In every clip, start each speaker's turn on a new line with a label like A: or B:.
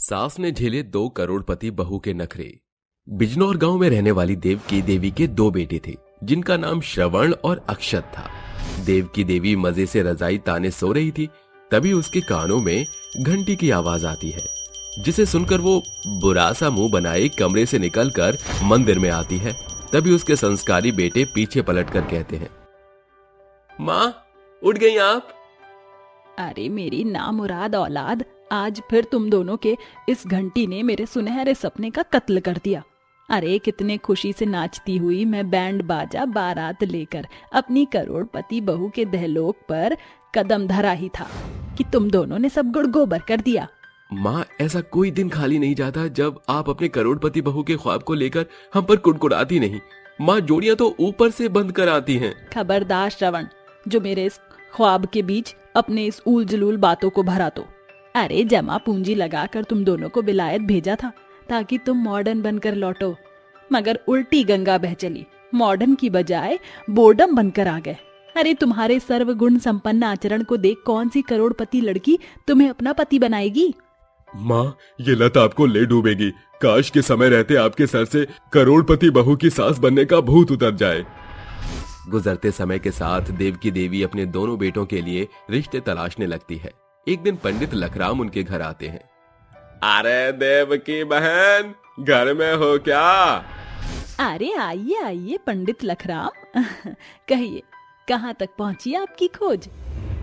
A: सास ने झेले 2 करोड़पति बहू के नखरे। बिजनौर गांव में रहने वाली देवकी देवी के 2 बेटे थे, जिनका नाम श्रवण और अक्षत था। देवकी देवी मजे से रजाई ताने सो रही थी, तभी उसके कानों में घंटी की आवाज आती है, जिसे सुनकर वो बुरा सा मुंह बनाए कमरे से निकलकर मंदिर में आती है। तभी उसके संस्कारी बेटे पीछे पलटकर कहते हैं, माँ उठ गई आप?
B: अरे मेरी नामुराद औलाद, आज फिर तुम दोनों के इस घंटी ने मेरे सुनहरे सपने का कत्ल कर दिया। अरे कितने खुशी से नाचती हुई मैं बैंड बाजा बारात लेकर अपनी करोड़पति बहू के दहलोक पर कदम धरा ही था कि तुम दोनों ने सब गुड़ गोबर कर दिया।
A: माँ, ऐसा कोई दिन खाली नहीं जाता जब आप अपने करोड़पति बहू के ख्वाब को लेकर हम पर कुड़कुड़ाती नहीं। माँ, जोड़ियां तो ऊपर से बंद कर आती हैं।
B: खबरदार श्रवण, जो मेरे इस ख्वाब के बीच अपने इस उल जलूल बातों को भरा तो। अरे जमा पूंजी लगाकर तुम दोनों को विलायत भेजा था ताकि तुम मॉडर्न बनकर लौटो, मगर उल्टी गंगा बह चली। मॉडर्न की बजाय बोर्डम बनकर आ गए। अरे तुम्हारे सर्वगुण संपन्न आचरण को देख कौन सी करोड़पति लड़की तुम्हें अपना पति बनाएगी?
A: माँ, ये लत आपको ले डूबेगी। काश के समय रहते आपके सर से करोड़पति बहू की सास बनने का भूत उतर जाए। गुजरते समय के साथ देवकी देवी अपने दोनों बेटों के लिए रिश्ते तलाशने लगती है। एक दिन पंडित लखराम उनके घर आते हैं। अरे देवकी बहन, घर में हो क्या?
B: अरे आइए आइए पंडित लखराम, कहिए कहाँ तक पहुँची आपकी खोज?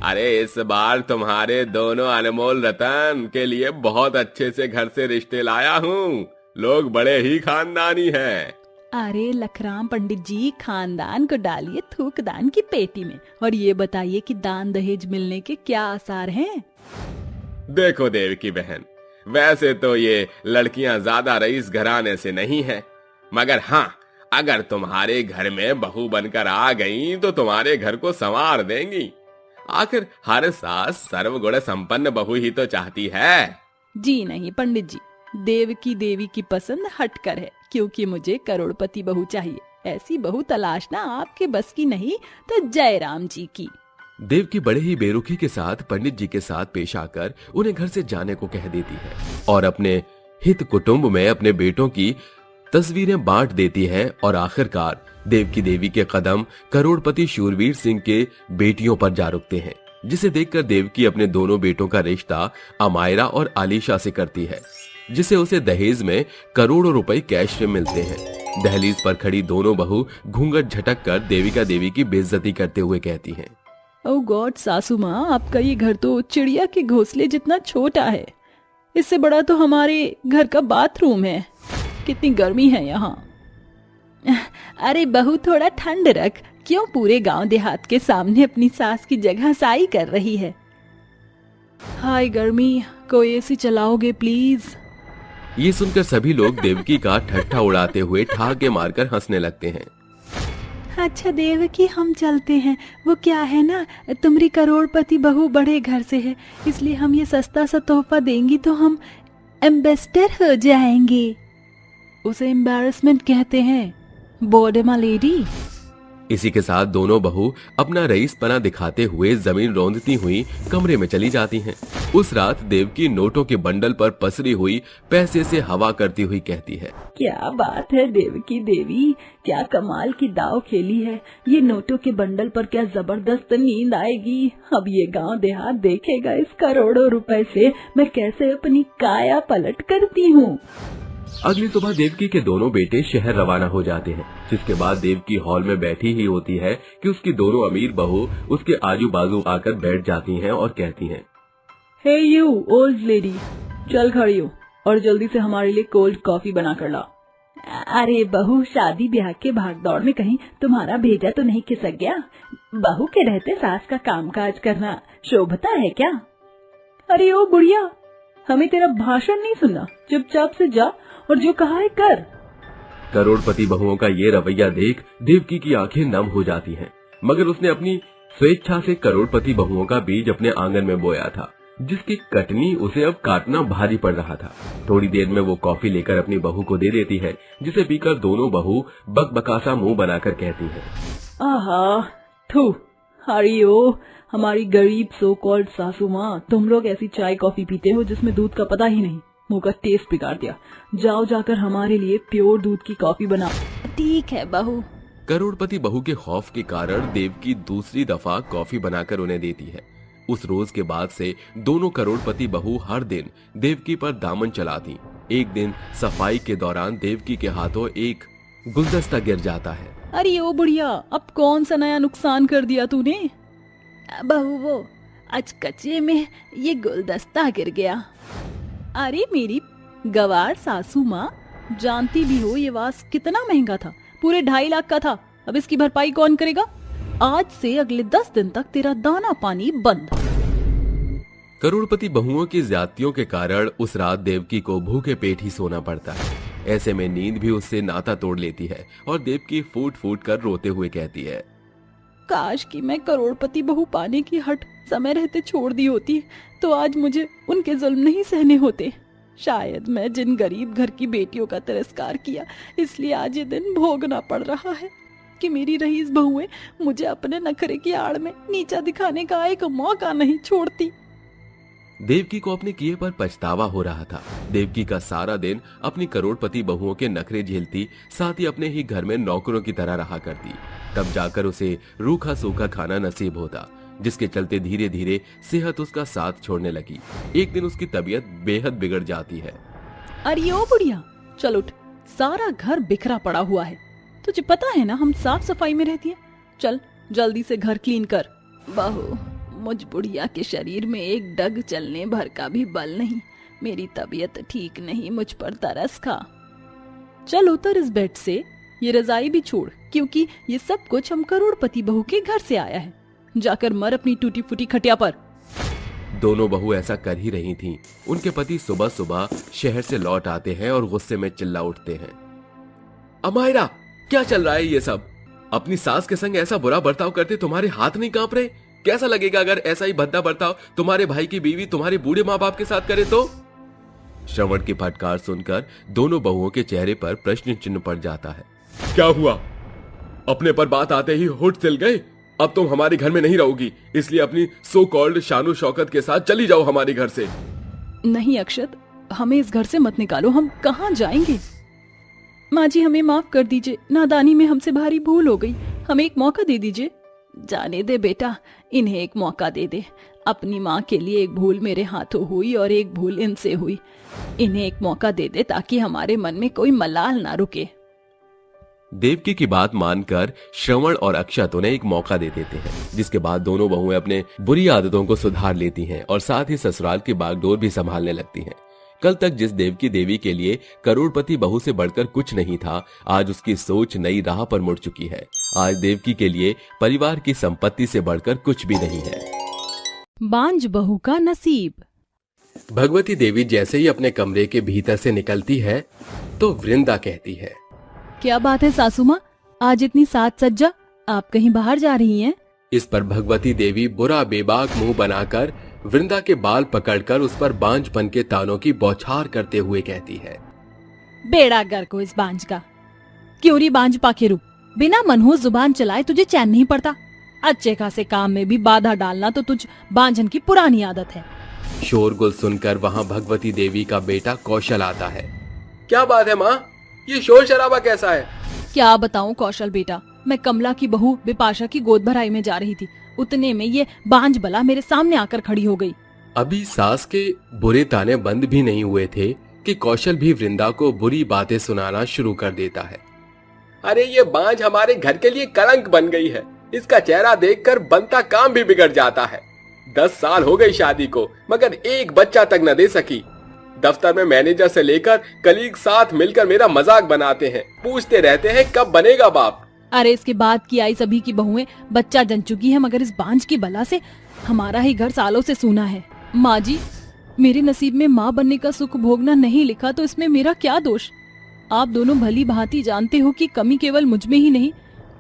A: अरे इस बार तुम्हारे दोनों अनमोल रतन के लिए बहुत अच्छे से घर से रिश्ते लाया हूँ। लोग बड़े ही खानदानी हैं।
B: अरे लखराम पंडित जी, खानदान को डालिए थूकदान की पेटी में और ये बताइए कि दान दहेज मिलने के क्या आसार हैं?
A: देखो देवकी बहन, वैसे तो ये लड़कियां ज्यादा रईस घराने से नहीं है, मगर हाँ, अगर तुम्हारे घर में बहू बनकर आ गई तो तुम्हारे घर को संवार देंगी। आखिर हर सास सर्वगुण संपन्न बहू ही तो चाहती है।
B: जी नहीं पंडित जी, देवकी देवी की पसंद हटकर है, क्योंकि मुझे करोड़पति बहू चाहिए। ऐसी बहू तलाशना आपके बस की नहीं तो जय राम जी की।
A: देवकी बड़े ही बेरुखी के साथ पंडित जी के साथ पेश आकर उन्हें घर से जाने को कह देती है और अपने हित कुटुंब में अपने बेटों की तस्वीरें बांट देती है। और आखिरकार देवकी देवी के कदम करोड़पति शूरवीर सिंह के बेटियों पर जा रुकते हैं, जिसे देखकर देवकी अपने दोनों बेटों का रिश्ता अमायरा और आलिशा से करती है, जिसे उसे दहेज में करोड़ों रुपए कैश में मिलते हैं। दहलीज पर खड़ी दोनों बहू घूंघट झटक कर देविका देवी की बेइज्जती करते हुए कहती हैं,
B: ओह गॉड सासू माँ, आपका ये घर तो चिड़िया के घोंसले जितना छोटा है। इससे बड़ा तो हमारे घर का बाथरूम है। कितनी गर्मी है यहाँ। अरे बहू थोड़ा ठंड रख, क्यों पूरे गांव देहात के सामने अपनी सास की जगह साई कर रही है? हाय गर्मी, कोई एसी चलाओगे प्लीज?
A: ये सुनकर सभी लोग देवकी का ठट्ठा उड़ाते हुए ठहाके मारकर हंसने लगते हैं।
B: अच्छा देवकी, हम चलते हैं। वो क्या है ना, तुम्हारी करोड़पति बहू बड़े घर से है, इसलिए हम ये सस्ता सा तोहफा देंगी तो हम एम्बेसडर हो जाएंगे। उसे एम्बैरेसमेंट कहते हैं, बोर्डमा लेडी।
A: इसी के साथ दोनों बहू अपना रईसपना दिखाते हुए जमीन रौंदती हुई कमरे में चली जाती हैं। उस रात देवकी नोटों के बंडल पर पसरी हुई पैसे से हवा करती हुई कहती है,
B: क्या बात है देवकी देवी, क्या कमाल की दाव खेली है। ये नोटों के बंडल पर क्या जबरदस्त नींद आएगी। अब ये गांव देहात देखेगा इस करोड़ों रुपए से मैं कैसे अपनी काया पलट करती हूँ।
A: अगली सुबह देवकी के दोनों बेटे शहर रवाना हो जाते हैं, जिसके बाद देवकी हॉल में बैठी ही होती है कि उसकी दोनों अमीर बहू उसके आजू बाजू आकर बैठ जाती हैं और कहती हैं,
B: हे यू ओल्ड लेडी, चल खड़ी हो और जल्दी से हमारे लिए कोल्ड कॉफी बना कर ला। अरे बहू, शादी ब्याह के भागदौड़ में कहीं तुम्हारा भेजा तो नहीं खिसक गया? बहू के रहते सास का कामकाज करना शोभता है क्या? अरे ओ बुढ़िया, हमें तेरा भाषण नहीं सुनना, चुपचाप से जा और जो कहा है कर।
A: करोड़पति बहुओं का ये रवैया देख देवकी की आंखें नम हो जाती हैं, मगर उसने अपनी स्वेच्छा से करोड़पति बहुओं का बीज अपने आंगन में बोया था, जिसकी कटनी उसे अब काटना भारी पड़ रहा था। थोड़ी देर में वो कॉफी लेकर अपनी बहू को दे देती है, जिसे पीकर दोनों बहू बकबकासा मुंह बनाकर कहती है,
B: आहा थू, हरियो हमारी गरीब सो कॉल्ड सासू माँ, तुम लोग ऐसी चाय कॉफी पीते हो जिसमें दूध का पता ही नहीं। मुंह का टेस्ट बिगाड़ दिया। जाओ जाकर हमारे लिए प्योर दूध की कॉफी बना। ठीक है बहू।
A: करोड़पति बहू के खौफ के कारण देवकी दूसरी दफा कॉफी बनाकर उन्हें देती है। उस रोज के बाद से दोनों करोड़पति बहू हर दिन देवकी पर दामन चलाती। एक दिन सफाई के दौरान देवकी के हाथों एक गुलदस्ता गिर जाता है।
B: अरे ओ बुढ़िया, अब कौन सा नया नुकसान कर दिया तूने? बहू वो आज कच्चे में ये गुलदस्ता गिर गया। अरे मेरी गवार सासू माँ, जानती भी हो ये वास कितना महंगा था, पूरे 2.5 लाख का था। अब इसकी भरपाई कौन करेगा? आज से अगले 10 दिन तक तेरा दाना पानी बंद।
A: करोड़पति बहुओं की ज्यादतियों के कारण उस रात देवकी को भूखे पेट ही सोना पड़ता है। ऐसे में नींद भी उससे नाता तोड़ लेती है और देवकी फूट फूट कर रोते हुए कहती है,
B: काश कि मैं करोड़पति बहू पाने की हट समय रहते छोड़ दी होती, तो आज मुझे उनके जुल्म नहीं सहने होते। शायद मैं जिन गरीब घर की बेटियों का तिरस्कार किया, इसलिए आज ये दिन भोगना पड़ रहा है कि मेरी रईस बहुएं मुझे अपने नखरे की आड़ में नीचा दिखाने का एक मौका नहीं छोड़ती।
A: देवकी को अपने किए पर पछतावा हो रहा था। देवकी का सारा दिन अपनी करोड़पति बहुओं के नखरे झेलती, साथ ही अपने ही घर में नौकरों की तरह रहा करती। तब जाकर उसे रूखा सूखा खाना नसीब होता, जिसके चलते धीरे धीरे सेहत उसका साथ छोड़ने लगी। एक दिन उसकी तबीयत बेहद बिगड़ जाती है।
B: अरे ओ बुढ़िया, चल उठ, सारा घर बिखरा पड़ा हुआ है। तुझे पता है ना हम साफ सफाई में रहती है। चल जल्दी से घर क्लीन कर। बहू, मुझ बुढ़िया के शरीर में एक डग चलने भर का भी बल नहीं। मेरी तबीयत ठीक नहीं, मुझ पर तरस खा। चल उतर इस बेड से, ये रजाई भी छोड़, क्योंकि ये सब कुछ हम करोड़पति बहू के घर से आया है। जाकर मर अपनी टूटी फूटी खटिया पर।
A: दोनों बहू ऐसा कर ही रही थीं। उनके पति सुबह सुबह शहर से लौट आते हैं और गुस्से में चिल्ला उठते हैं, अमायरा, क्या चल रहा है ये सब? अपनी सास के संग ऐसा बुरा बर्ताव करते तुम्हारे हाथ नहीं कांप रहे? कैसा लगेगा अगर ऐसा ही भद्दा बर्ताव तुम्हारे भाई की बीवी तुम्हारे बूढ़े माँ बाप के साथ करे तो? श्रवण की फटकार सुनकर दोनों बहुओं के चेहरे पर प्रश्न चिन्ह पड़ जाता है। क्या हुआ? अपने पर बात आते ही होठ सिल गए? अब तुम हमारे घर में नहीं रहोगी, इसलिए अपनी सो कॉल्ड शानो शौकत के साथ चली जाओ हमारे घर से।
B: नहीं अक्षत, हमें इस घर से मत निकालो, हम कहाँ जाएंगे? माँ जी हमें माफ कर दीजिए, नादानी में हमसे भारी भूल हो गई, हमें एक मौका दे दीजिए। जाने दे बेटा, इन्हें एक मौका दे दे। अपनी माँ के लिए एक भूल मेरे हाथों हुई और एक भूल इनसे हुई। इन्हें एक मौका दे दे ताकि हमारे मन में कोई मलाल ना रुके।
A: देवकी की बात मानकर श्रवण और अक्षत उन्हें एक मौका दे देते हैं, जिसके बाद दोनों बहुएं अपने बुरी आदतों को सुधार लेती हैं और साथ ही ससुराल की बागडोर भी संभालने लगती हैं। कल तक जिस देवकी देवी के लिए करोड़पति बहू से बढ़कर कुछ नहीं था, आज उसकी सोच नई राह पर मुड़ चुकी है। आज देवकी के लिए परिवार की संपत्ति से बढ़कर कुछ भी नहीं है।
B: बांझ बहू का नसीब।
A: भगवती देवी जैसे ही अपने कमरे के भीतर से निकलती है तो वृंदा कहती है,
B: क्या बात है सासू माँ, आज इतनी साज सज्जा, आप कहीं बाहर जा रही हैं?
A: इस पर भगवती देवी बुरा बेबाक मुंह बनाकर वृंदा के बाल पकड़कर उस पर बांझपन के तानों की बौछार करते हुए कहती है,
B: बेड़ा गर को इस बांझ का। क्यों री बांझ पाखेरू, बिना मनहूस जुबान चलाए तुझे चैन नहीं पड़ता? अच्छे खासे काम में भी बाधा डालना तो तुझ बांझन की पुरानी आदत है।
A: शोरगुल सुनकर वहाँ भगवती देवी का बेटा कौशल आता है। क्या बात है माँ, ये शोर शराबा कैसा है?
B: क्या बताऊं कौशल बेटा, मैं कमला की बहू बिपाशा की गोद भराई में जा रही थी, उतने में ये बांझ बला मेरे सामने आकर खड़ी हो गई।
A: अभी सास के बुरे ताने बंद भी नहीं हुए थे कि कौशल भी वृंदा को बुरी बातें सुनाना शुरू कर देता है। अरे ये बांझ हमारे घर के लिए कलंक बन गई है, इसका चेहरा देखकर बनता काम भी बिगड़ जाता है। 10 साल हो गई शादी को, मगर एक बच्चा तक न दे सकी। दफ्तर में मैनेजर से लेकर कलीग साथ मिलकर मेरा मजाक बनाते हैं, पूछते रहते हैं कब बनेगा बाप।
B: अरे इसके बाद की आई सभी की बहुएं बच्चा जन चुकी है, मगर इस बांझ की बला से हमारा ही घर सालों से सूना है। माँ जी, मेरे नसीब में माँ बनने का सुख भोगना नहीं लिखा तो इसमें मेरा क्या दोष? आप दोनों भली भांति जानते हो कि कमी केवल मुझ में ही नहीं,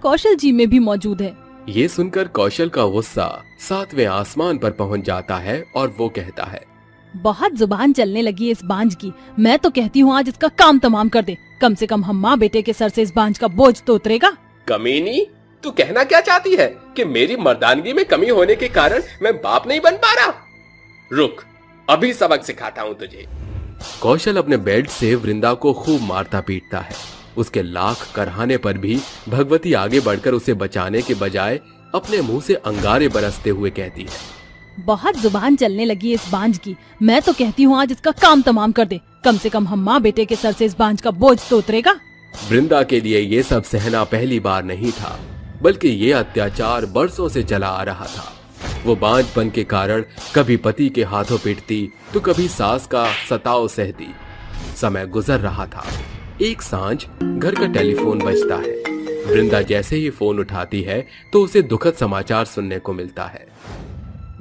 B: कौशल जी में भी मौजूद है।
A: ये सुनकर कौशल का गुस्सा 7वें आसमान पर पहुंच जाता है और वो कहता है,
B: बहुत जुबान चलने लगी है इस बांझ की, मैं तो कहती हूँ आज इसका काम तमाम कर दे। कम से कम हम माँ बेटे के सर से इस बांझ का बोझ तो उतरेगा।
A: कमीनी, तू कहना क्या चाहती है कि मेरी मर्दानगी में कमी होने के कारण मैं बाप नहीं बन पा रहा? रुक, अभी सबक सिखाता हूँ तुझे। कौशल अपने बेल्ट से वृंदा को खूब मारता पीटता है। उसके लाख करहाने पर भी भगवती आगे बढ़कर उसे बचाने के बजाय अपने मुंह से अंगारे बरसते हुए कहती है,
B: बहुत जुबान चलने लगी इस बांझ की। मैं तो कहती हूँ आज इसका काम तमाम कर दे। कम से कम हम माँ बेटे के सर से इस बांझ का बोझ तो उतरेगा।
A: वृंदा के लिए ये सब सहना पहली बार नहीं था, बल्कि ये अत्याचार बरसों से चला आ रहा था। वो बांझपन के कारण कभी पति के हाथों पिटती तो कभी सास का सताव सहती। समय गुजर रहा था। एक सांझ घर का टेलीफोन बजता है। वृंदा जैसे ही फोन उठाती है तो उसे दुखद समाचार सुनने को मिलता है।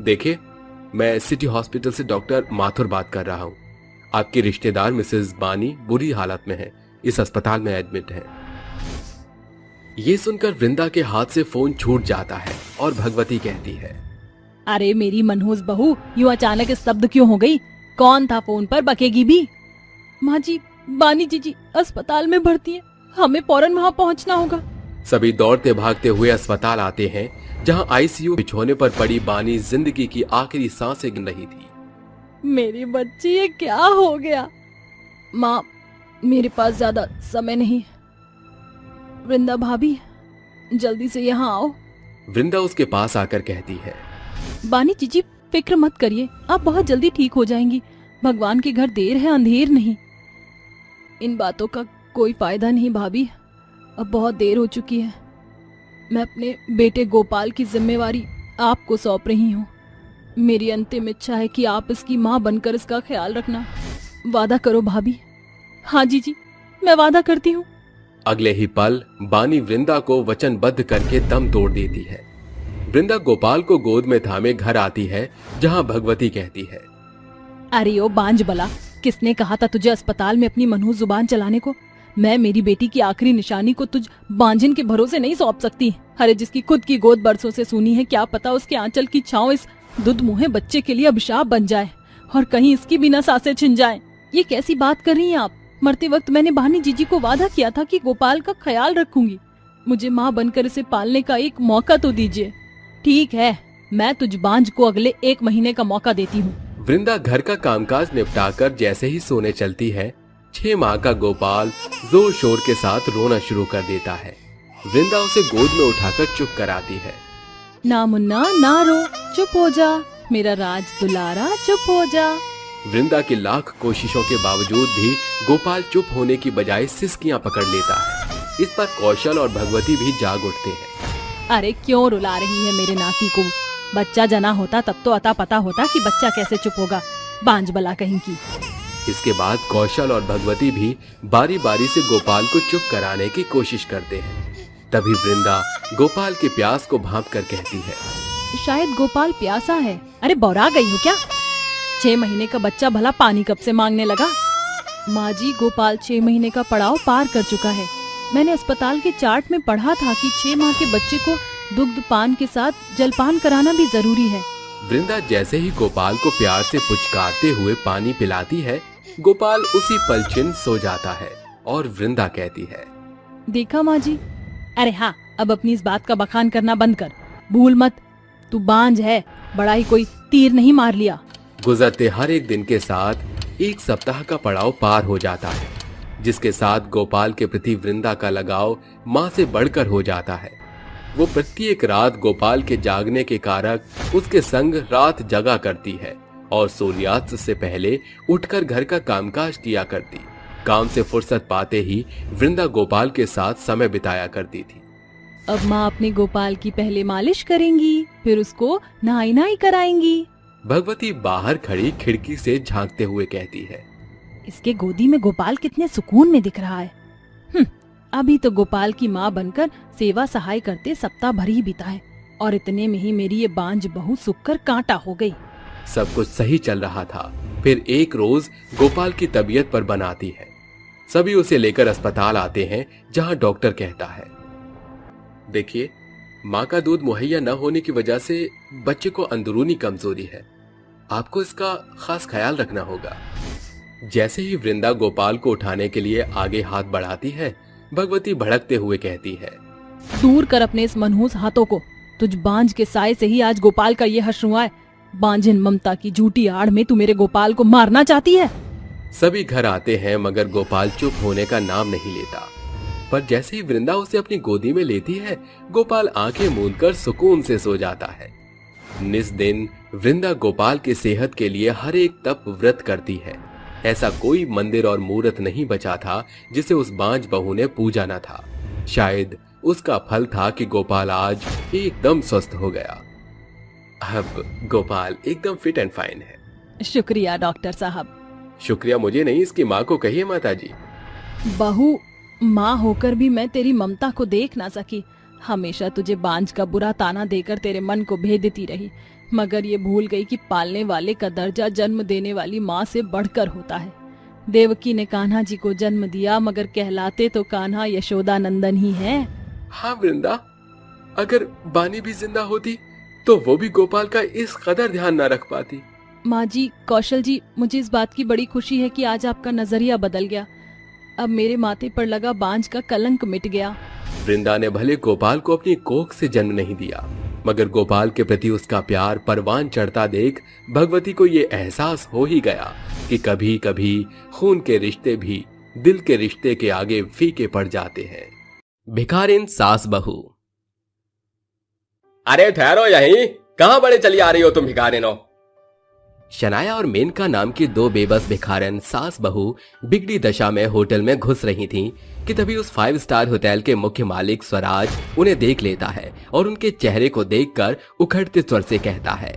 A: देखिए, मैं सिटी हॉस्पिटल से डॉक्टर माथुर बात कर रहा हूँ। आपकी रिश्तेदार मिसेस बानी बुरी हालत में है, इस अस्पताल में एडमिट है। ये सुनकर वृंदा के हाथ से फोन छूट जाता है और भगवती कहती है,
B: अरे मेरी मनहूस बहू, यूं अचानक स्तब्ध क्यों हो गई? कौन था फोन पर? बकेगी भी। माँ जी, बानी जी अस्पताल में भर्ती है, हमें फौरन वहाँ पहुँचना होगा।
A: सभी दौड़ते भागते हुए अस्पताल आते हैं, जहाँ आईसीयू बिछोने पर पड़ी बानी जिंदगी की आखिरी सांसें गिन रही थी।
B: मेरी बच्ची, ये क्या हो गया? माँ, मेरे पास ज्यादा समय नहीं। वृंदा भाभी, जल्दी से यहाँ आओ।
A: वृंदा उसके पास आकर कहती है,
B: बानी जीजी, फिक्र मत करिए, आप बहुत जल्दी ठीक हो जाएंगी। भगवान के घर देर है, अंधेर नहीं। इन बातों का कोई फायदा नहीं भाभी, अब बहुत देर हो चुकी है। मैं अपने बेटे गोपाल की जिम्मेवारी आपको सौंप रही हूँ। मेरी अंतिम इच्छा है कि आप इसकी माँ बनकर इसका ख्याल रखना। वादा करो भाभी। हाँ जी, मैं वादा करती हूँ।
A: अगले ही पल बानी वृंदा को वचनबद्ध करके दम तोड़ देती है। वृंदा गोपाल को गोद में थामे घर आती है, जहाँ भगवती कहती है,
B: अरे ओ बांझ बला, किसने कहा था तुझे अस्पताल में अपनी मनहूस जुबान चलाने को? मैं मेरी बेटी की आखिरी निशानी को तुझ बांझिन के भरोसे नहीं सौंप सकती। अरे जिसकी खुद की गोद बरसों से सूनी है, क्या पता उसके आंचल की छांव इस दुध मुहे बच्चे के लिए अभिशाप बन जाए और कहीं इसकी बिना सांसें छिन जाएं। ये कैसी बात कर रही हैं आप? मरते वक्त मैंने बानी जीजी को वादा किया था कि गोपाल का ख्याल रखूंगी। मुझे माँ बनकर इसे पालने का एक मौका तो दीजिए। ठीक है, मैं तुझ बांझ को अगले 1 महीने का मौका देती हूँ।
A: वृंदा घर का कामकाज निपटाकर जैसे ही सोने चलती है, 6 माह का गोपाल जोर शोर के साथ रोना शुरू कर देता है। वृंदा उसे गोद में उठाकर चुप कराती है।
B: ना मुन्ना, ना रो, चुप हो जा, मेरा राज दुलारा, चुप हो जा।
A: वृंदा की लाख कोशिशों के बावजूद भी गोपाल चुप होने की बजाय सिसकियां पकड़ लेता है। इस पर कौशल और भगवती भी जाग उठते हैं।
B: अरे क्यों रुला रही है मेरे नाती को? बच्चा जना होता तब तो अता पता होता कि बच्चा कैसे चुप होगा, बांझ बला कहीं की।
A: इसके बाद कौशल और भगवती भी बारी बारी से गोपाल को चुप कराने की कोशिश करते हैं। तभी वृंदा गोपाल के प्यास को भांप कर कहती है,
B: शायद गोपाल प्यासा है। अरे बौरा गई हो क्या? 6 महीने का बच्चा भला पानी कब से मांगने लगा? माँ जी, गोपाल 6 महीने का पड़ाव पार कर चुका है। मैंने अस्पताल के चार्ट में पढ़ा था कि 6 माह के बच्चे को दुग्ध पान के साथ जलपान कराना भी जरूरी है।
A: वृंदा जैसे ही गोपाल को प्यार से पुचकारते हुए पानी पिलाती है, गोपाल उसी पल छिन सो जाता है और वृंदा कहती है,
B: देखा माँ जी? अरे हाँ, अब अपनी इस बात का बखान करना बंद कर। भूल मत, तू बांझ है, बड़ा ही कोई तीर नहीं मार लिया।
A: गुजरते हर एक दिन के साथ 1 सप्ताह का पड़ाव पार हो जाता है, जिसके साथ गोपाल के प्रति वृंदा का लगाव माँ से बढ़कर हो जाता है। वो प्रत्येक रात गोपाल के जागने के कारक उसके संग रात जगा करती है और सूर्यास्त से पहले उठकर घर का कामकाज किया करती। काम से फुर्सत पाते ही वृंदा गोपाल के साथ समय बिताया करती थी।
B: अब माँ अपने गोपाल की पहले मालिश करेंगी, फिर उसको नहाई नहाई कराएंगी।
A: भगवती बाहर खड़ी खिड़की से झांकते हुए कहती है,
B: इसके गोदी में गोपाल कितने सुकून में दिख रहा है। अभी तो गोपाल की माँ बनकर सेवा सहाय करते सप्ताह भर ही बीता है और इतने में ही मेरी ये बांझ बहू सूखकर कांटा हो गई।
A: सब कुछ सही चल रहा था। फिर एक रोज गोपाल की तबीयत पर बनाती है। सभी उसे लेकर अस्पताल आते हैं, जहां डॉक्टर कहता है, देखिए, माँ का दूध मुहैया न होने की वजह से बच्चे को अंदरूनी कमजोरी है। आपको इसका खास ख्याल रखना होगा। जैसे ही वृंदा गोपाल को उठाने के लिए आगे हाथ बढ़ाती है, भगवती भड़कते हुए कहती है,
B: दूर कर अपने इस मनहूस हाथों को। तुझ बांझ के साय से ही आज गोपाल का ये हश्र हुआ है। बांझिन ममता की झूठी आड़ में तू मेरे गोपाल को मारना चाहती है।
A: सभी घर आते हैं मगर गोपाल चुप होने का नाम नहीं लेता। पर जैसे ही वृंदा उसे अपनी गोदी में लेती है, गोपाल आंखें मूंदकर सुकून से सो जाता है। निस दिन वृंदा गोपाल की सेहत के लिए हर एक तप व्रत करती है। ऐसा कोई मंदिर और मूर्त नहीं बचा था जिसे उस बांझ बहू ने पूजा न था। शायद उसका फल था कि गोपाल आज एकदम स्वस्थ हो गया। अब गोपाल एकदम फिट एंड फाइन है।
B: शुक्रिया डॉक्टर साहब।
A: शुक्रिया मुझे नहीं, इसकी माँ को कहिए माता जी।
B: बहू, माँ होकर भी मैं तेरी ममता को देख ना सकी। हमेशा तुझे बांझ का बुरा ताना देकर तेरे मन को भेदती रही, मगर ये भूल गई कि पालने वाले का दर्जा जन्म देने वाली माँ से बढ़कर होता है। देवकी ने कान्हा जी को जन्म दिया, मगर कहलाते तो कान्हा यशोदा नंदन ही है।
A: हाँ वृंदा, अगर बानी भी जिंदा होती तो वो भी गोपाल का इस कदर ध्यान न रख पाती।
B: माँ जी, कौशल जी, मुझे इस बात की बड़ी खुशी है कि आज आपका नजरिया बदल गया। अब मेरे माथे पर लगा बांझ का कलंक मिट गया।
A: वृंदा ने भले गोपाल को अपनी कोख से जन्म नहीं दिया, मगर गोपाल के प्रति उसका प्यार परवान चढ़ता देख भगवती को ये एहसास हो ही गया कि कभी कभी खून के रिश्ते भी दिल के रिश्ते के आगे फीके पड़ जाते हैं। भिखारिन सास बहू। अरे ठहरो यहीं, कहां बड़े चली आ रही हो तुम भिखारिनो? शनाया और मेनका नाम की दो बेबस भिखारन सास बहू बिगड़ी दशा में होटल में घुस रही थीं कि तभी उस 5 स्टार होटल के मुख्य मालिक स्वराज उन्हें देख लेता है और उनके चेहरे को देखकर उखड़ते स्वर से कहता है,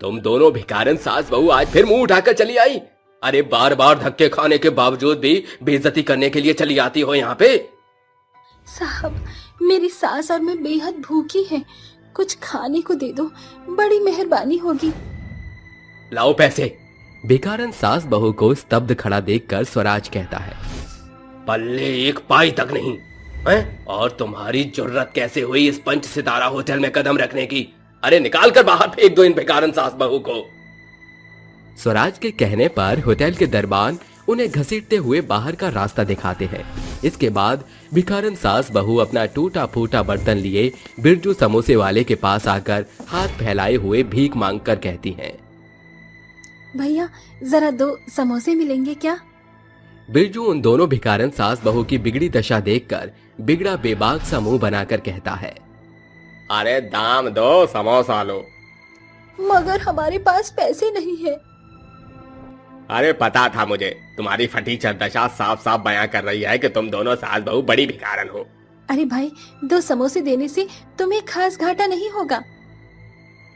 A: तुम दोनों भिखारन सास बहू आज फिर मुंह उठाकर चली आई? अरे बार बार धक्के खाने के बावजूद भी बेइज्जती करने के लिए चली आती हो यहाँ पे?
C: साहब, मेरी सास और मैं बेहद भूखी हैं, कुछ खाने को दे दो, बड़ी मेहरबानी होगी।
A: लाओ पैसे। भिखारन सास बहू को स्तब्ध खड़ा देखकर स्वराज कहता है, पल्ले एक पाई तक नहीं हैं? और तुम्हारी जुर्रत कैसे हुई इस 5 सितारा होटल में कदम रखने की? अरे निकाल कर बाहर फेंक दो इन भिखारन सास बहू को। स्वराज के कहने पर होटल के दरबान उन्हें घसीटते हुए बाहर का रास्ता दिखाते हैं। इसके बाद भिखारन सास बहू अपना टूटा फूटा बर्तन लिए बिरजू समोसे वाले के पास आकर हाथ फैलाए हुए भीख मांगकर कहती हैं,
C: भैया जरा 2 समोसे मिलेंगे क्या?
A: बिरजू उन दोनों भिखारन सास बहू की बिगड़ी दशा देखकर बिगड़ा बेबाक सा मुंह बनाकर कहता है, अरे दाम दो, समोसा लो।
C: मगर हमारे पास पैसे नहीं है।
A: अरे पता था मुझे, तुम्हारी फटी दशा साफ साफ बयां कर रही है कि तुम दोनों सास बहू बड़ी भिखारन हो।
C: अरे भाई, 2 समोसे देने से तुम्हें खास घाटा नहीं होगा।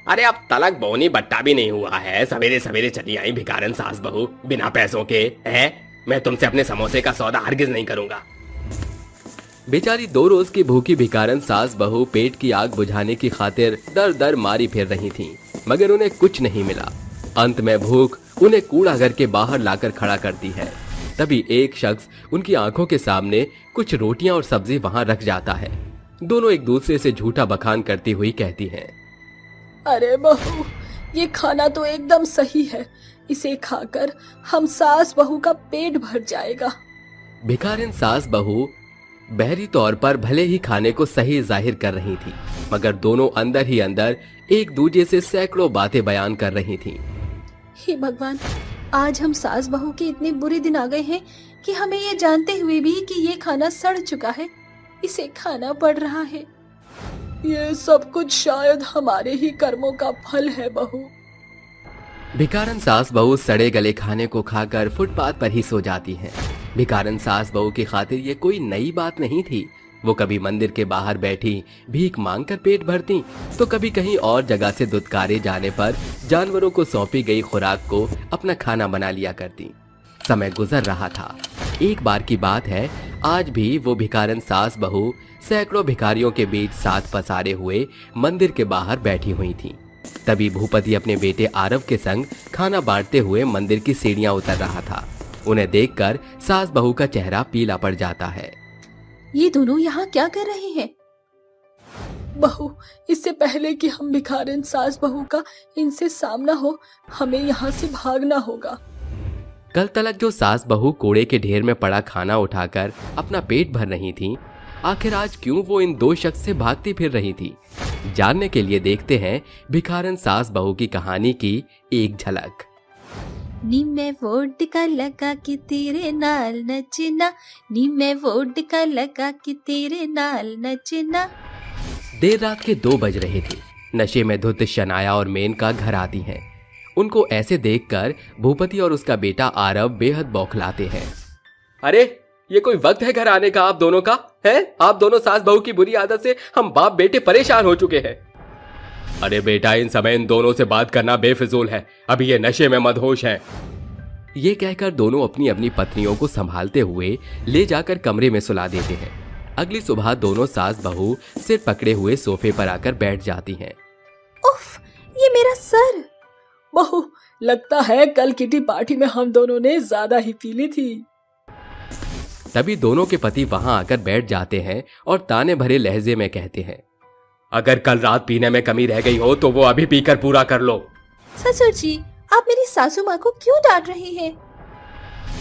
A: अरे अब तलक बोनी बट्टा भी नहीं हुआ है, सवेरे सवेरे चली आई भिखारन सास बहू बिना पैसों के है। मैं तुमसे अपने समोसे का सौदा हरगिज नहीं करूंगा। बेचारी 2 रोज की भूखी भिखारन सास बहू पेट की आग बुझाने की खातिर दर दर मारी फिर रही थीं, मगर उन्हें कुछ नहीं मिला। अंत में भूख उन्हें कूड़ा घर के बाहर लाकर खड़ा करती है। तभी एक शख्स उनकी आंखों के सामने कुछ रोटियां और सब्जी वहां रख जाता है। दोनों एक दूसरे से झूठा बखान करती हुई कहती हैं,
C: अरे बहू, ये खाना तो एकदम सही है, इसे खाकर हम सास बहू का पेट भर जाएगा।
A: भिखारिन सास बहू बहरी तौर पर भले ही खाने को सही जाहिर कर रही थी, मगर दोनों अंदर ही अंदर एक दूसरे से सैकड़ों बातें बयान कर रही थीं।
C: हे भगवान, आज हम सास बहू के इतने बुरे दिन आ गए हैं कि हमें ये जानते हुए भी कि ये खाना सड़ चुका है, इसे खाना पड़ रहा है। ये सब कुछ शायद हमारे ही कर्मों का फल है बहू।
A: भिखारन सास बहू सड़े गले खाने को खाकर फुटपाथ पर ही सो जाती हैं। भिखारन सास बहू की खातिर ये कोई नई बात नहीं थी। वो कभी मंदिर के बाहर बैठी भीख मांगकर पेट भरती, तो कभी कहीं और जगह से दुत्कारे जाने पर जानवरों को सौंपी गई खुराक को अपना खाना बना लिया करती। समय गुजर रहा था। एक बार की बात है, आज भी वो भिखारन सास बहू सैकड़ों भिखारियों के बीच साथ पसारे हुए मंदिर के बाहर बैठी हुई थी। तभी भूपति अपने बेटे आरव के संग खाना बांटते हुए मंदिर की सीढ़ियां उतर रहा था। उन्हें देखकर सास बहू का चेहरा पीला पड़ जाता है।
C: ये दोनों यहाँ क्या कर रहे हैं? बहू, इससे पहले कि हम भिखारन सास बहू का इनसे सामना हो, हमें यहाँ से भागना होगा।
A: कल तलक जो सास बहू कूड़े के ढेर में पड़ा खाना उठाकर अपना पेट भर रही थीं, आखिर आज क्यों वो इन 2 शख्स से भागती फिर रही थी? जानने के लिए देखते हैं भिखारन सास बहू की कहानी की एक झलक।
C: नी मैं वोडका लगा के तेरे नाल नचना, नी मैं वोडका लगा के तेरे नाल नचना।
A: देर रात के 2 बज रहे थे। नशे में धुत शनाया और मेनका घर आती हैं। उनको ऐसे देखकर भूपति और उसका बेटा आरव बेहद बौखलाते हैं। अरे ये कोई वक्त है घर आने का आप दोनों का? है आप दोनों सास बहू की बुरी आदत से हम बाप बेटे परेशान हो चुके हैं। अरे बेटा इन समय इन दोनों से बात करना बेफिजूल है, अभी ये नशे में मदहोश हैं। ये कहकर दोनों अपनी अपनी पत्नियों को संभालते हुए ले जाकर कमरे में सुला देते हैं। अगली सुबह दोनों सास बहू सिर पकड़े हुए सोफे पर आकर बैठ जाती हैं।
C: उफ, ये मेरा सर।
B: बहू लगता है कल किटी पार्टी में हम दोनों ने ज्यादा ही पी ली थी।
A: तभी दोनों के पति वहां आकर बैठ जाते हैं और ताने भरे लहजे में कहते हैं, अगर कल रात पीने में कमी रह गई हो तो वो अभी पीकर पूरा कर लो।
C: ससुर जी, आप मेरी सासू माँ को क्यों डांट रही हैं?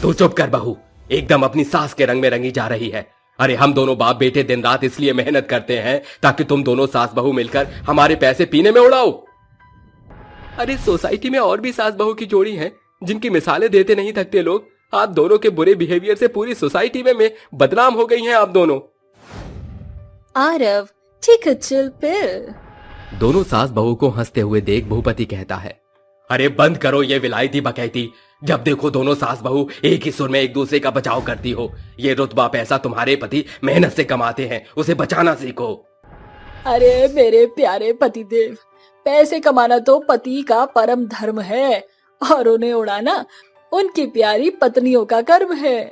A: तू चुप कर बहू, एकदम अपनी सास के रंग में रंगी जा रही है। अरे हम दोनों बाप बेटे दिन रात इसलिए मेहनत करते हैं ताकि तुम दोनों सास बहू मिलकर हमारे पैसे पीने में उड़ाओ। अरे सोसाइटी में और भी सास बहू की जोड़ी हैं जिनकी मिसालें देते नहीं थकते लोग। आप दोनों के बुरे बिहेवियर से पूरी सोसाइटी में बदनाम हो गई हैं आप दोनों।
C: आरव ठीक है, चिल पिल।
A: दोनों सास बहू को हंसते हुए देख भूपति कहता है, अरे बंद करो ये विलायती बकैती। जब देखो दोनों सास बहू एक ही सुर में एक दूसरे का बचाव करती हो। ये रुतबा पैसा तुम्हारे पति मेहनत से कमाते हैं, उसे बचाना सीखो।
B: अरे मेरे प्यारे पतिदेव, पैसे कमाना तो पति का परम धर्म है और उन्हें उड़ाना उनकी प्यारी पत्नियों का कर्म है।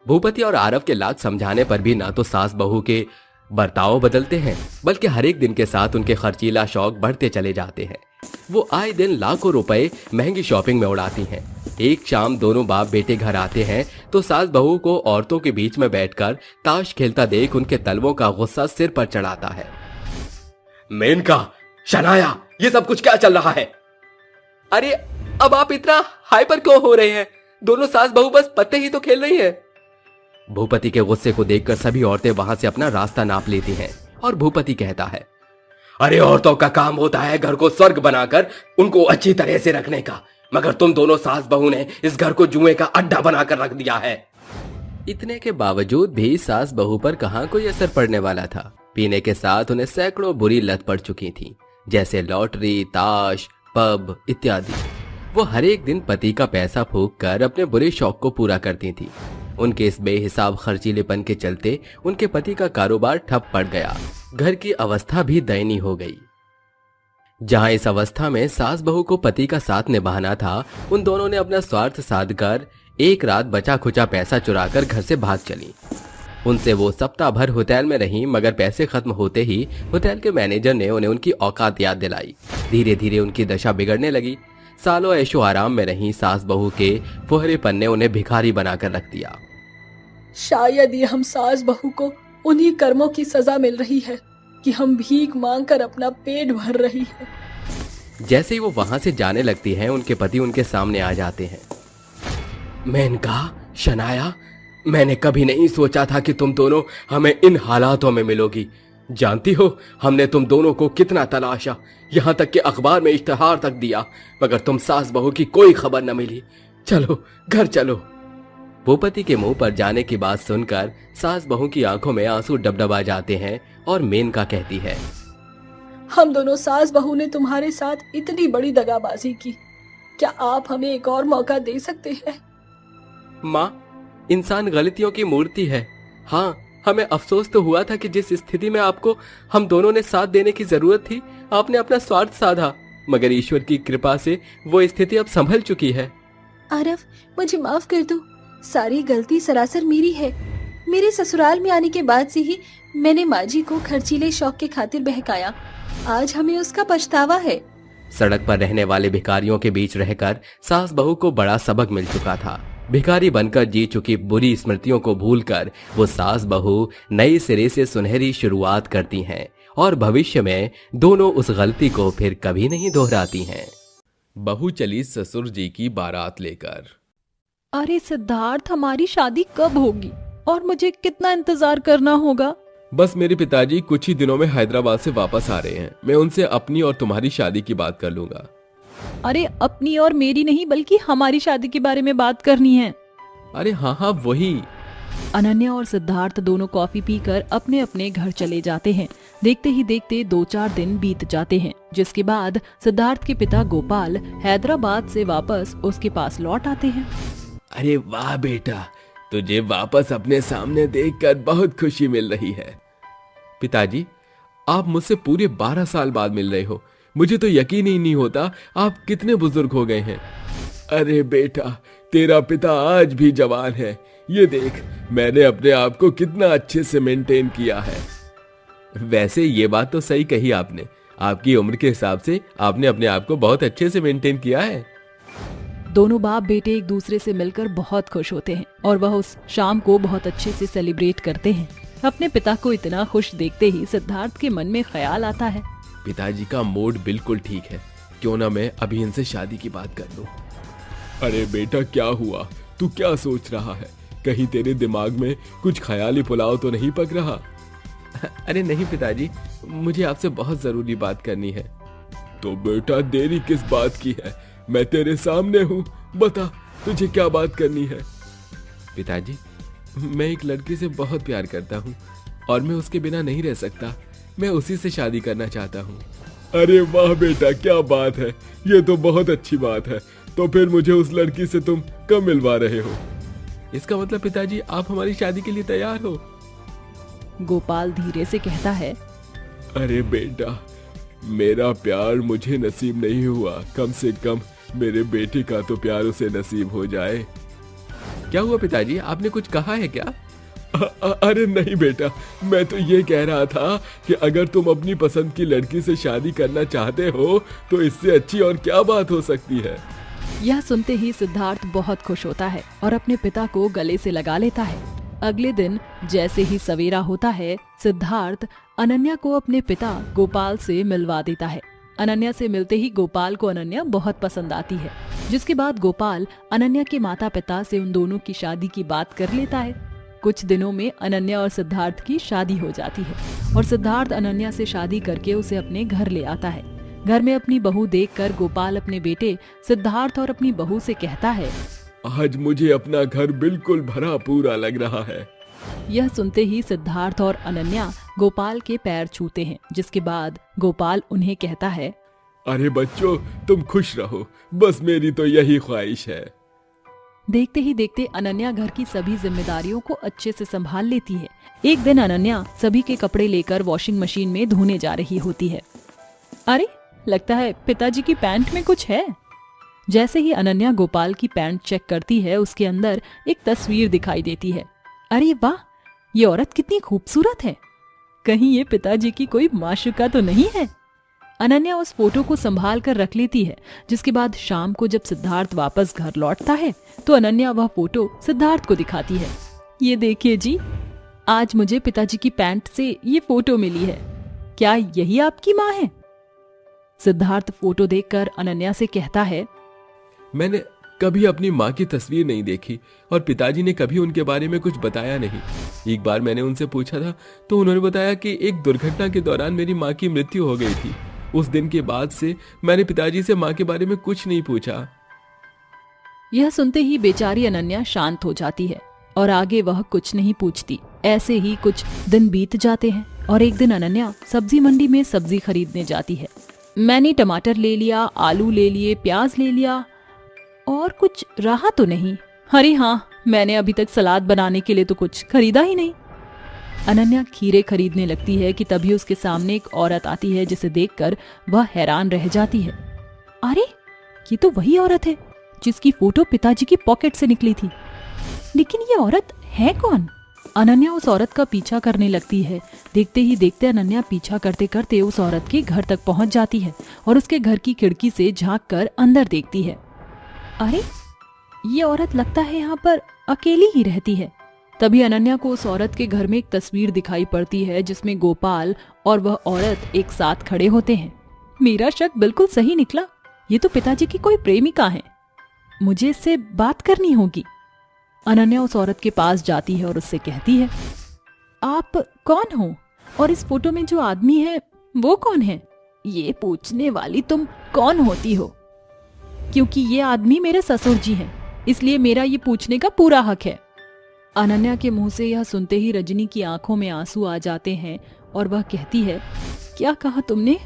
A: भूपति और आरव के लाख समझाने पर भी ना तो सास बहू के बर्ताव बदलते हैं बल्कि हर एक दिन के साथ उनके खर्चीला शौक बढ़ते चले जाते हैं। वो आए दिन लाखों रुपए महंगी शॉपिंग में उड़ाती हैं। एक शाम दोनों बाप बेटे घर आते हैं तो सास बहू को औरतों के बीच में बैठकर ताश खेलता देख उनके तलवों का गुस्सा सिर पर चढ़ाता है। मेनका, शनाया, ये सब कुछ क्या चल रहा है? अरे अब आप इतना हाइपर क्यों हो रहे हैं? दोनों सास बहू बस पत्ते ही तो खेल रही हैं। भूपति के गुस्से को देखकर सभी औरतें वहां से अपना रास्ता नाप लेती हैं और भूपति कहता है, अरे औरतों का काम होता है घर को स्वर्ग बनाकर उनको अच्छी तरह से रखने का, मगर तुम दोनों सास बहू ने इस घर को जुए का अड्डा बनाकर रख दिया है। इतने के बावजूद भी सास बहू पर कहां कोई असर पड़ने वाला था। पीने के साथ उन्हें सैकड़ों बुरी लत पड़ चुकी थी, जैसे लॉटरी, ताश, पब इत्यादि। वो हर एक दिन पति का पैसा फूंक कर अपने बुरे शौक को पूरा करती थी। उनके इस बेहिसाब खर्चीलेपन के चलते उनके पति का कारोबार ठप पड़ गया। घर की अवस्था भी दयनीय हो गई। जहां इस अवस्था में सास बहू को पति का साथ निभाना था, उन दोनों ने अपना स्वार्थ साधकर एक रात बचा खुचा पैसा चुराकर घर से भाग चली। उनसे वो सप्ताह भर होटल में रही, मगर पैसे खत्म होते ही होटल के मैनेजर ने उन्हें उनकी औकात याद दिलाई। धीरे धीरे उनकी दशा बिगड़ने लगी। सालों ऐशो आराम में रही सास बहू के फुहरेपन ने उन्हें भिखारी बनाकर रख दिया।
B: शायद ये हम सास बहू को उन्हीं कर्मों की सजा मिल रही है कि हम भीख मांगकर अपना पेट भर रही है।
A: जैसे ही वो वहां से जाने लगती हैं, उनके पति उनके सामने आ जाते हैं। मेनका, शनाया, मैंने कभी नहीं सोचा था कि तुम दोनों हमें इन हालातों में मिलोगी। जानती हो हमने तुम दोनों को कितना तलाशा, यहाँ तक कि अखबार में इश्तिहार तक दिया, मगर तुम सास बहू की कोई खबर न मिली। चलो घर चलो। भूपति के मुंह पर जाने की बात सुनकर सास बहू की आंखों में आंसू डबडबा जाते हैं और मेनका कहती है,
B: हम दोनों सास बहू ने तुम्हारे साथ इतनी बड़ी दगाबाजी की, क्या आप हमें एक और मौका दे सकते हैं?
A: माँ, इंसान गलतियों की मूर्ति है। हाँ, हमें अफसोस तो हुआ था कि जिस स्थिति में आपको हम दोनों ने साथ देने की जरूरत थी, आपने अपना स्वार्थ साधा, मगर ईश्वर की कृपा से वो स्थिति अब संभल चुकी है।
C: आरव, मुझे माफ कर दो, सारी गलती सरासर मेरी है। मेरे ससुराल में आने के बाद से ही मैंने माजी को खर्चीले शौक के खातिर बहकाया। आज हमें उसका पछतावा है।
A: सड़क पर रहने वाले भिखारियों के बीच रहकर सास बहू को बड़ा सबक मिल चुका था। भिखारी बनकर जी चुकी बुरी स्मृतियों को भूलकर वो सास बहू नए सिरे से सुनहरी शुरुआत करती हैं और भविष्य में दोनों उस गलती को फिर कभी नहीं दोहराती हैं। बहू चली ससुर जी की बारात लेकर।
B: अरे सिद्धार्थ, हमारी शादी कब होगी और मुझे कितना इंतजार करना होगा?
A: बस मेरे पिताजी कुछ ही दिनों में हैदराबाद से वापस आ रहे हैं। मैं उनसे अपनी और तुम्हारी शादी की बात कर लूंगा।
B: अरे अपनी और मेरी नहीं बल्कि हमारी शादी के बारे में बात करनी है।
A: अरे हाँ हाँ वही।
B: अनन्या और सिद्धार्थ दोनों कॉफी पीकर अपने अपने घर चले जाते हैं। देखते ही देखते 2-4 दिन बीत जाते हैं, जिसके बाद सिद्धार्थ के पिता गोपाल हैदराबाद से वापस उसके पास लौट आते हैं।
A: अरे वाह बेटा, तुझे वापस अपने सामने देखकर बहुत खुशी मिल रही है। पिताजी, आप मुझसे पूरे 12 साल बाद मिल रहे हो। मुझे तो यकीन ही नहीं होता आप कितने बुजुर्ग हो गए हैं। अरे बेटा, तेरा पिता आज भी जवान है। ये देख, मैंने अपने आप को कितना अच्छे से मेंटेन किया है। वैसे ये बात तो सही कही आपने। आपकी उम्र के हिसाब से आपने अपने आप को बहुत अच्छे से मेंटेन किया है।
B: दोनों बाप बेटे एक दूसरे से मिलकर बहुत खुश होते हैं और वह उस शाम को बहुत अच्छे से सेलिब्रेट करते हैं। अपने पिता को इतना खुश देखते ही सिद्धार्थ के मन में ख्याल आता है,
A: पिताजी का मूड बिल्कुल ठीक है, क्यों ना मैं अभी इनसे शादी की बात कर लूं। अरे बेटा, क्या हुआ? तू क्या सोच रहा है? कहीं तेरे दिमाग में कुछ ख्याली पुलाव तो नहीं पक रहा? अरे नहीं पिताजी, मुझे आपसे बहुत जरूरी बात करनी है। तो बेटा देरी किस बात की है? मैं तेरे सामने हूँ, बता तुझे क्या बात करनी है। पिताजी, मैं एक लड़की से बहुत प्यार करता हूँ और मैं उसके बिना नहीं रह सकता। मैं उसी से शादी करना चाहता हूँ। अरे वाह बेटा, क्या बात है, ये तो बहुत अच्छी बात है। तो फिर मुझे उस लड़की से तुम कब मिलवा रहे हो? इसका मतलब पिताजी, आप हमारी शादी के लिए तैयार हो?
B: गोपाल धीरे से कहता है,
A: अरे बेटा, मेरा प्यार मुझे नसीब नहीं हुआ, कम से कम मेरे बेटे का तो प्यार उसे नसीब हो जाए। क्या हुआ पिताजी, आपने कुछ कहा है क्या? अरे नहीं बेटा, मैं तो ये कह रहा था कि अगर तुम अपनी पसंद की लड़की से शादी करना चाहते हो तो इससे अच्छी और क्या बात हो सकती है।
B: यह सुनते ही सिद्धार्थ बहुत खुश होता है और अपने पिता को गले से लगा लेता है। अगले दिन जैसे ही सवेरा होता है, सिद्धार्थ अनन्या को अपने पिता गोपाल से मिलवा देता है। अनन्या से मिलते ही गोपाल को अनन्या बहुत पसंद आती है, जिसके बाद गोपाल अनन्या के माता पिता से उन दोनों की शादी की बात कर लेता है। कुछ दिनों में अनन्या और सिद्धार्थ की शादी हो जाती है और सिद्धार्थ अनन्या से शादी करके उसे अपने घर ले आता है। घर में अपनी बहू देखकर गोपाल अपने बेटे सिद्धार्थ और अपनी बहू से कहता है,
A: आज मुझे अपना घर बिल्कुल भरा पूरा लग रहा है।
B: यह सुनते ही सिद्धार्थ और अनन्या गोपाल के पैर छूते हैं, जिसके बाद गोपाल उन्हें कहता है,
A: अरे बच्चों, तुम खुश रहो, बस मेरी तो यही ख्वाहिश है।
B: देखते ही देखते अनन्या घर की सभी जिम्मेदारियों को अच्छे से संभाल लेती है। एक दिन अनन्या सभी के कपड़े लेकर वॉशिंग मशीन में धोने जा रही होती है। अरे, लगता है पिताजी की पैंट में कुछ है। जैसे ही अनन्या गोपाल की पैंट चेक करती है, उसके अंदर एक तस्वीर दिखाई देती है। अरे वाह, ये औरत कितनी खूबसूरत है। कहीं ये पिताजी की कोई माशूका तो नहीं है। अनन्या उस फोटो को संभाल कर रख लेती है, जिसके बाद शाम को जब सिद्धार्थ वापस घर लौटता है तो अनन्या वह फोटो सिद्धार्थ को दिखाती है। ये देखिए जी, आज मुझे पिताजी की पैंट से ये फोटो मिली है। क्या यही आपकी माँ है? सिद्धार्थ फोटो देखकर अनन्या से कहता है,
A: मैंने कभी अपनी माँ की तस्वीर नहीं देखी और पिताजी ने कभी उनके बारे में कुछ बताया नहीं। एक बार मैंने उनसे पूछा था तो उन्होंने बताया कि एक दुर्घटना के दौरान मेरी माँ की मृत्यु हो गई थी। उस दिन के बाद से मैंने पिताजी से माँ के बारे में कुछ नहीं पूछा।
B: यह सुनते ही बेचारी अनन्या शांत हो जाती है और आगे वह कुछ नहीं पूछती। ऐसे ही कुछ दिन बीत जाते हैं और एक दिन अनन्या सब्जी मंडी में सब्जी खरीदने जाती है। मैंने टमाटर ले लिया, आलू ले लिए, प्याज ले लिया और कुछ रहा तो नहीं। अरे हाँ, मैंने अभी तक सलाद बनाने के लिए तो कुछ खरीदा ही नहीं। अनन्या खीरे खरीदने लगती है कि तभी उसके सामने एक औरत आती है, जिसे देखकर वह हैरान रह जाती है। अरे, ये तो वही औरत है जिसकी फोटो पिताजी की पॉकेट से निकली थी। लेकिन ये औरत है कौन? अनन्या उस औरत का पीछा करने लगती है। देखते ही देखते अनन्या पीछा करते करते उस औरत के घर तक पहुंच जाती है और उसके घर की खिड़की से झांक कर अंदर देखती है। अरे, ये औरत लगता है यहाँ पर अकेली ही रहती है। तभी अनन्या को उस औरत के घर में एक तस्वीर दिखाई पड़ती है, जिसमें गोपाल और वह औरत एक साथ खड़े होते हैं। मेरा शक बिल्कुल सही निकला, ये तो पिताजी की कोई प्रेमिका है। मुझे इससे बात करनी होगी। अनन्या उस औरत के पास जाती है और उससे कहती है, आप कौन हो और इस फोटो में जो आदमी है वो कौन है? ये पूछने वाली तुम कौन होती हो? क्योंकि ये आदमी मेरे ससुर जी हैं, इसलिए मेरा ये पूछने का पूरा हक है। अनन्या के मुंह से यह सुनते ही रजनी की आंखों में आंसू आ जाते हैं और वह कहती है, क्या कहा तुमने?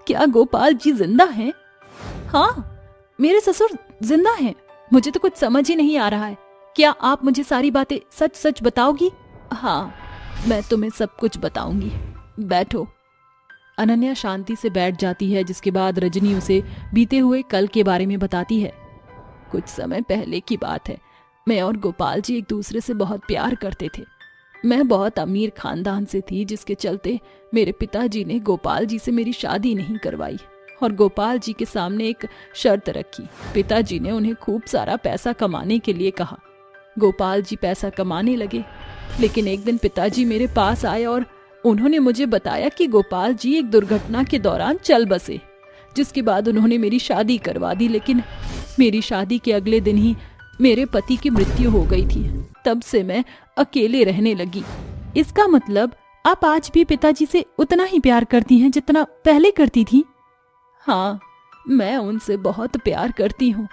B: क्या गोपाल जी जिंदा हैं? हाँ, मेरे ससुर जिंदा हैं। मुझे तो कुछ समझ ही नहीं आ रहा है। क्या आप मुझे सारी बातें सच सच बताओगी? हाँ, मैं तुम्हें सब कुछ बताऊंगी। बैठो। अनन्या शांति से बैठ जाती है, जिसके बाद रजनी उसे बीते हुए कल के बारे में बताती है। कुछ समय पहले की बात है। मैं और गोपाल जी एक दूसरे से बहुत प्यार करते थे। मैं बहुत अमीर खानदान से थी, जिसके चलते मेरे पिताजी ने गोपाल जी से मेरी शादी नहीं करवाई और गोपाल जी के सामने एक शर्त रखी। पिताजी ने उन्हें खूब सारा पैसा कमाने के लिए कहा। गोपाल जी पैसा कमाने लगे, लेकिन एक दिन पिताजी मेरे पास आए और उन्होंने मुझे बताया कि गोपाल जी एक दुर्घटना के दौरान चल बसे, जिसके बाद उन्होंने मेरी शादी करवा दी। लेकिन मेरी शादी के अगले दिन ही मेरे पति की मृत्यु हो गई थी। तब से मैं अकेले रहने लगी। इसका मतलब आप आज भी पिताजी से उतना ही प्यार करती हैं जितना पहले करती थी? हाँ, मैं उनसे बहुत प्यार करती हूँ।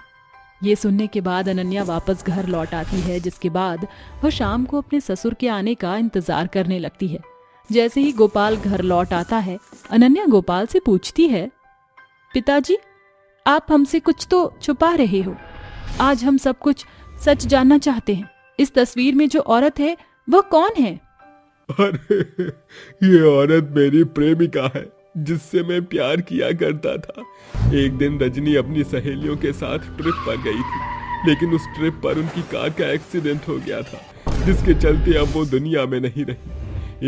B: ये सुनने के बाद अनन्या वापस घर लौट आती है, जिसके बाद वह शाम को अपने ससुर के आने का इंतजार करने लगती है। जैसे ही गोपाल घर लौट आता है, अनन्या गोपाल से पूछती है, पिताजी, आप हमसे कुछ तो छुपा रहे हो। आज हम सब कुछ सच जानना चाहते हैं। इस तस्वीर में जो औरत है वह कौन है?
A: अरे, ये औरत मेरी प्रेमिका है, जिससे मैं प्यार किया करता था। एक दिन रजनी अपनी सहेलियों के साथ ट्रिप पर गई थी, लेकिन उस ट्रिप पर उनकी कार का एक्सीडेंट हो गया था, जिसके चलते अब वो दुनिया में नहीं रही।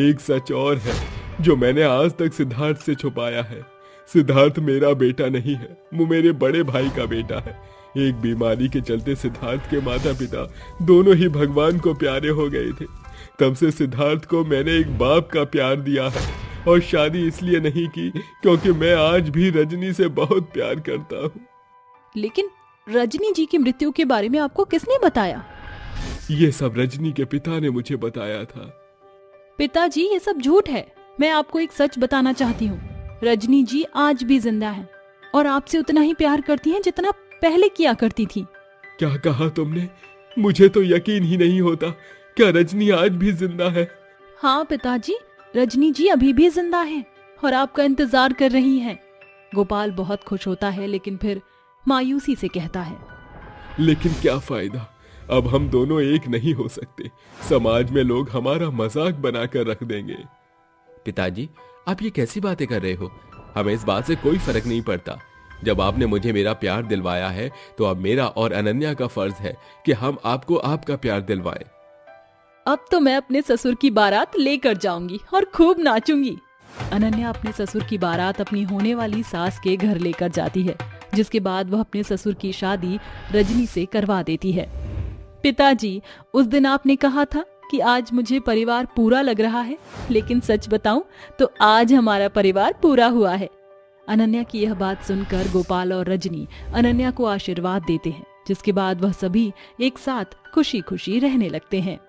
A: एक सच और है जो मैंने आज तक सिद्धार्थ से छुपाया है। सिद्धार्थ मेरा बेटा नहीं है, वो मेरे बड़े भाई का बेटा है। एक बीमारी के चलते सिद्धार्थ के माता पिता दोनों ही भगवान को प्यारे हो गए थे। तब से सिद्धार्थ को मैंने एक बाप का प्यार दिया है, और शादी इसलिए नहीं की क्योंकि मैं आज भी रजनी से बहुत प्यार करता हूँ।
B: लेकिन रजनी जी की मृत्यु के बारे में आपको किसने बताया?
A: ये सब रजनी के पिता ने मुझे बताया था।
B: पिताजी, ये सब झूठ है। मैं आपको एक सच बताना चाहती हूँ। रजनी जी आज भी जिंदा हैं और आपसे उतना ही प्यार करती हैं जितना पहले किया करती थी।
A: क्या कहा तुमने? मुझे तो यकीन ही नहीं होता। क्या रजनी आज भी जिंदा है?
B: हाँ पिताजी, रजनी जी अभी भी जिंदा हैं और आपका इंतजार कर रही हैं। गोपाल बहुत खुश होता है, लेकिन फिर मायूसी से कहता है,
A: लेकिन क्या फायदा, अब हम दोनों एक नहीं हो सकते। समाज में लोग हमारा मजाक बनाकर रख देंगे। पिताजी, आप ये कैसी बातें कर रहे हो? हमें इस बात से कोई फर्क नहीं पड़ता। जब आपने मुझे मेरा प्यार दिलवाया है, तो अब मेरा और अनन्या का फर्ज है कि हम आपको आपका प्यार दिलवाएं।
B: अब तो मैं अपने ससुर की बारात लेकर जाऊंगी और खूब नाचूंगी। अनन्या अपने ससुर की बारात अपनी होने वाली सास के घर लेकर जाती है, जिसके बाद वह अपने ससुर की शादी रजनी से करवा देती है। पिताजी, उस दिन आपने कहा था कि आज मुझे परिवार पूरा लग रहा है, लेकिन सच बताऊं तो आज हमारा परिवार पूरा हुआ है। अनन्या की यह बात सुनकर गोपाल और रजनी अनन्या को आशीर्वाद देते हैं, जिसके बाद वह सभी एक साथ खुशी खुशी रहने लगते हैं।